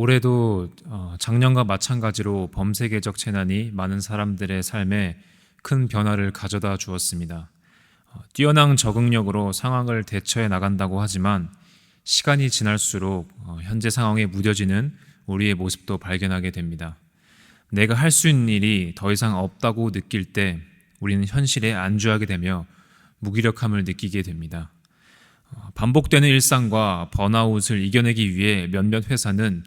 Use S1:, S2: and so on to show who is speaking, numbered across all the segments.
S1: 올해도 작년과 마찬가지로 범세계적 재난이 많은 사람들의 삶에 큰 변화를 가져다 주었습니다. 뛰어난 적응력으로 상황을 대처해 나간다고 하지만 시간이 지날수록 현재 상황에 무뎌지는 우리의 모습도 발견하게 됩니다. 내가 할 수 있는 일이 더 이상 없다고 느낄 때 우리는 현실에 안주하게 되며 무기력함을 느끼게 됩니다. 반복되는 일상과 번아웃을 이겨내기 위해 몇몇 회사는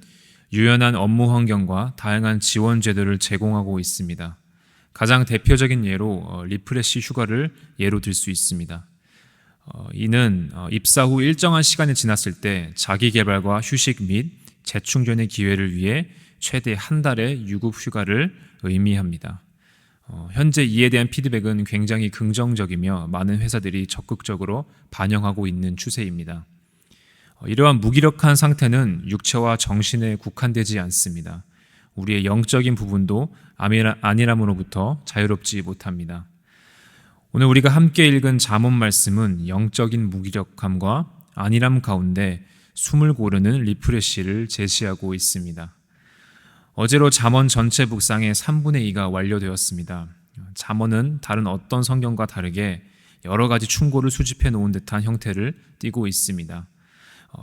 S1: 유연한 업무 환경과 다양한 지원 제도를 제공하고 있습니다. 가장 대표적인 예로 리프레시 휴가를 예로 들 수 있습니다. 이는 입사 후 일정한 시간이 지났을 때 자기 개발과 휴식 및 재충전의 기회를 위해 최대 한 달의 유급 휴가를 의미합니다. 현재 이에 대한 피드백은 굉장히 긍정적이며 많은 회사들이 적극적으로 반영하고 있는 추세입니다. 이러한 무기력한 상태는 육체와 정신에 국한되지 않습니다. 우리의 영적인 부분도 안일함으로부터 자유롭지 못합니다. 오늘 우리가 함께 읽은 잠언 말씀은 영적인 무기력함과 안일함 가운데 숨을 고르는 리프레시를 제시하고 있습니다. 어제로 잠언 전체 북상의 3분의 2가 완료되었습니다. 잠언은 다른 어떤 성경과 다르게 여러 가지 충고를 수집해 놓은 듯한 형태를 띠고 있습니다.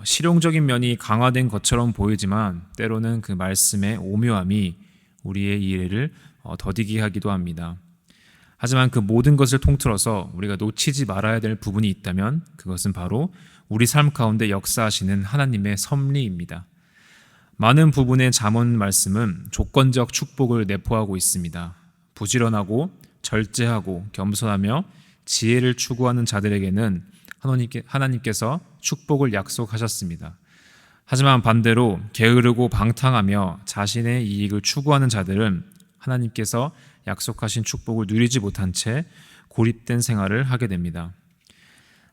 S1: 실용적인 면이 강화된 것처럼 보이지만 때로는 그 말씀의 오묘함이 우리의 이해를 더디게 하기도 합니다. 하지만 그 모든 것을 통틀어서 우리가 놓치지 말아야 될 부분이 있다면 그것은 바로 우리 삶 가운데 역사하시는 하나님의 섭리입니다. 많은 부분의 잠언 말씀은 조건적 축복을 내포하고 있습니다. 부지런하고 절제하고 겸손하며 지혜를 추구하는 자들에게는 하나님께서 축복을 약속하셨습니다. 하지만 반대로 게으르고 방탕하며 자신의 이익을 추구하는 자들은 하나님께서 약속하신 축복을 누리지 못한 채 고립된 생활을 하게 됩니다.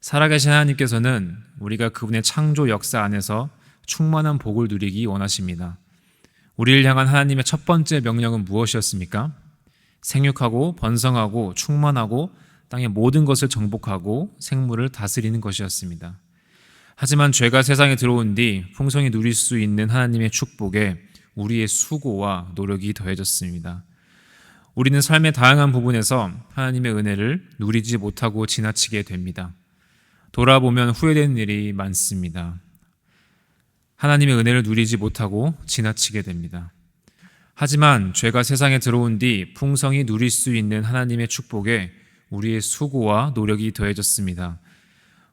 S1: 살아계신 하나님께서는 우리가 그분의 창조 역사 안에서 충만한 복을 누리기 원하십니다. 우리를 향한 하나님의 첫 번째 명령은 무엇이었습니까? 생육하고 번성하고 충만하고 땅의 모든 것을 정복하고 생물을 다스리는 것이었습니다. 하지만 죄가 세상에 들어온 뒤 풍성히 누릴 수 있는 하나님의 축복에 우리의 수고와 노력이 더해졌습니다. 우리는 삶의 다양한 부분에서 하나님의 은혜를 누리지 못하고 지나치게 됩니다. 돌아보면 후회되는 일이 많습니다. 하나님의 은혜를 누리지 못하고 지나치게 됩니다. 하지만 죄가 세상에 들어온 뒤 풍성히 누릴 수 있는 하나님의 축복에 우리의 수고와 노력이 더해졌습니다.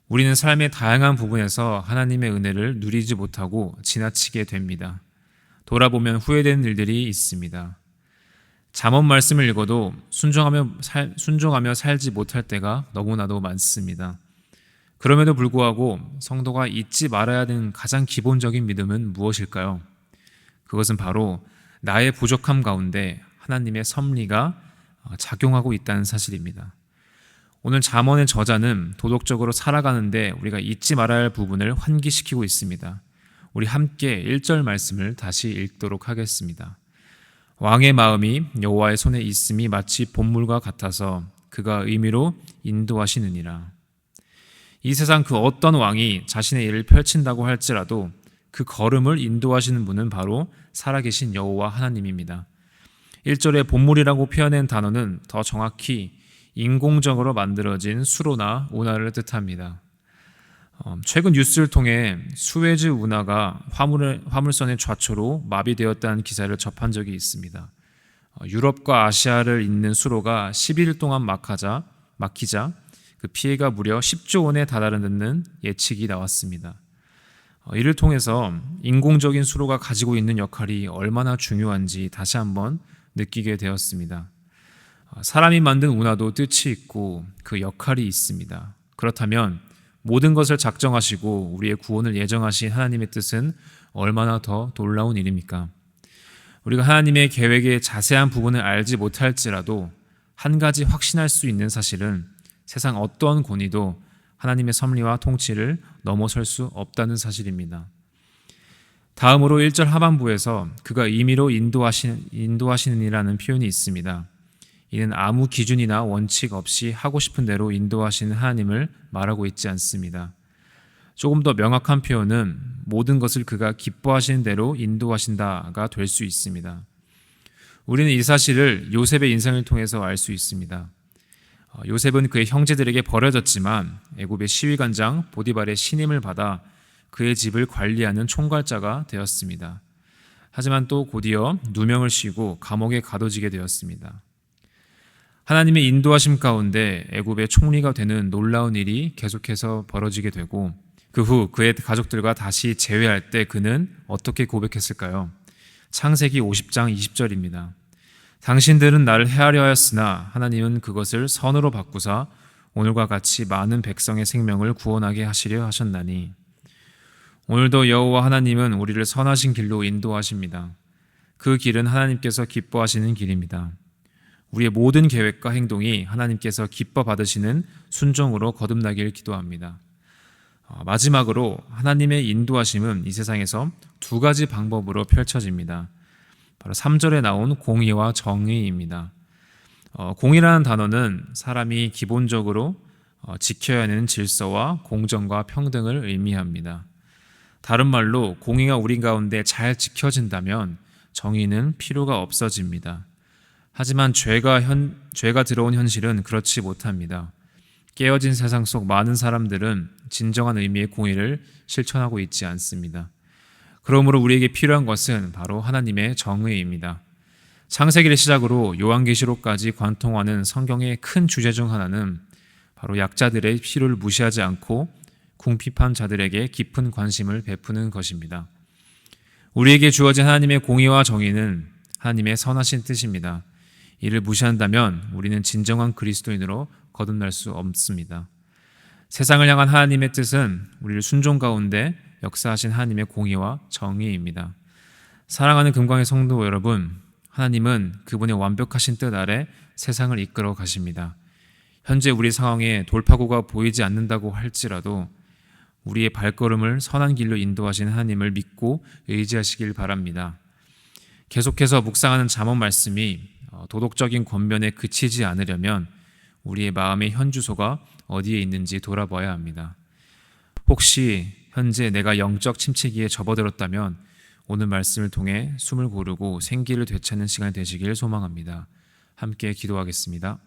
S1: 우리는 삶의 다양한 부분에서 하나님의 은혜를 누리지 못하고 지나치게 됩니다. 돌아보면 후회되는 일들이 있습니다. 잠언 말씀을 읽어도 순종하며 살지 못할 때가 너무나도 많습니다. 그럼에도 불구하고 성도가 잊지 말아야 하는 가장 기본적인 믿음은 무엇일까요? 그것은 바로 나의 부족함 가운데 하나님의 섭리가 작용하고 있다는 사실입니다. 오늘 잠언의 저자는 도덕적으로 살아가는데 우리가 잊지 말아야 할 부분을 환기시키고 있습니다. 우리 함께 1절 말씀을 다시 읽도록 하겠습니다. 왕의 마음이 여호와의 손에 있음이 마치 봇물과 같아서 그가 의미로 인도하시느니라. 이 세상 그 어떤 왕이 자신의 일을 펼친다고 할지라도 그 걸음을 인도하시는 분은 바로 살아계신 여호와 하나님입니다. 1절에 봇물이라고 표현한 단어는 더 정확히 인공적으로 만들어진 수로나 운하를 뜻합니다. 최근 뉴스를 통해 수에즈 운하가 화물선의 좌초로 마비되었다는 기사를 접한 적이 있습니다. 유럽과 아시아를 잇는 수로가 11일 동안 막히자 그 피해가 무려 10조 원에 달하는 예측이 나왔습니다. 이를 통해서 인공적인 수로가 가지고 있는 역할이 얼마나 중요한지 다시 한번 느끼게 되었습니다. 사람이 만든 운하도 뜻이 있고 그 역할이 있습니다. 그렇다면 모든 것을 작정하시고 우리의 구원을 예정하신 하나님의 뜻은 얼마나 더 놀라운 일입니까? 우리가 하나님의 계획의 자세한 부분을 알지 못할지라도 한 가지 확신할 수 있는 사실은 세상 어떠한 권위도 하나님의 섭리와 통치를 넘어설 수 없다는 사실입니다. 다음으로 1절 하반부에서 그가 임의로 인도하시느니라는 표현이 있습니다. 이는 아무 기준이나 원칙 없이 하고 싶은 대로 인도하시는 하나님을 말하고 있지 않습니다. 조금 더 명확한 표현은 모든 것을 그가 기뻐하시는 대로 인도하신다가 될 수 있습니다. 우리는 이 사실을 요셉의 인생을 통해서 알 수 있습니다. 요셉은 그의 형제들에게 버려졌지만 애굽의 시위관장 보디발의 신임을 받아 그의 집을 관리하는 총괄자가 되었습니다. 하지만 또 곧이어 누명을 씌고 감옥에 가둬지게 되었습니다. 하나님의 인도하심 가운데 애굽의 총리가 되는 놀라운 일이 계속해서 벌어지게 되고 그 후 그의 가족들과 다시 재회할 때 그는 어떻게 고백했을까요? 창세기 50장 20절입니다. 당신들은 나를 해하려 하였으나 하나님은 그것을 선으로 바꾸사 오늘과 같이 많은 백성의 생명을 구원하게 하시려 하셨나니. 오늘도 여호와 하나님은 우리를 선하신 길로 인도하십니다. 그 길은 하나님께서 기뻐하시는 길입니다. 우리의 모든 계획과 행동이 하나님께서 기뻐 받으시는 순종으로 거듭나길 기도합니다. 마지막으로 하나님의 인도하심은 이 세상에서 두 가지 방법으로 펼쳐집니다. 바로 3절에 나온 공의와 정의입니다. 공의라는 단어는 사람이 기본적으로 지켜야 하는 질서와 공정과 평등을 의미합니다. 다른 말로 공의가 우리 가운데 잘 지켜진다면 정의는 필요가 없어집니다. 하지만 죄가 들어온 현실은 그렇지 못합니다. 깨어진 세상 속 많은 사람들은 진정한 의미의 공의를 실천하고 있지 않습니다. 그러므로 우리에게 필요한 것은 바로 하나님의 정의입니다. 창세기를 시작으로 요한계시록까지 관통하는 성경의 큰 주제 중 하나는 바로 약자들의 필요를 무시하지 않고 궁핍한 자들에게 깊은 관심을 베푸는 것입니다. 우리에게 주어진 하나님의 공의와 정의는 하나님의 선하신 뜻입니다. 이를 무시한다면 우리는 진정한 그리스도인으로 거듭날 수 없습니다. 세상을 향한 하나님의 뜻은 우리를 순종 가운데 역사하신 하나님의 공의와 정의입니다. 사랑하는 금광의 성도 여러분, 하나님은 그분의 완벽하신 뜻 아래 세상을 이끌어 가십니다. 현재 우리 상황에 돌파구가 보이지 않는다고 할지라도 우리의 발걸음을 선한 길로 인도하시는 하나님을 믿고 의지하시길 바랍니다. 계속해서 묵상하는 잠언 말씀이 도덕적인 권면에 그치지 않으려면 우리의 마음의 현주소가 어디에 있는지 돌아봐야 합니다. 혹시 현재 내가 영적 침체기에 접어들었다면 오늘 말씀을 통해 숨을 고르고 생기를 되찾는 시간이 되시길 소망합니다. 함께 기도하겠습니다.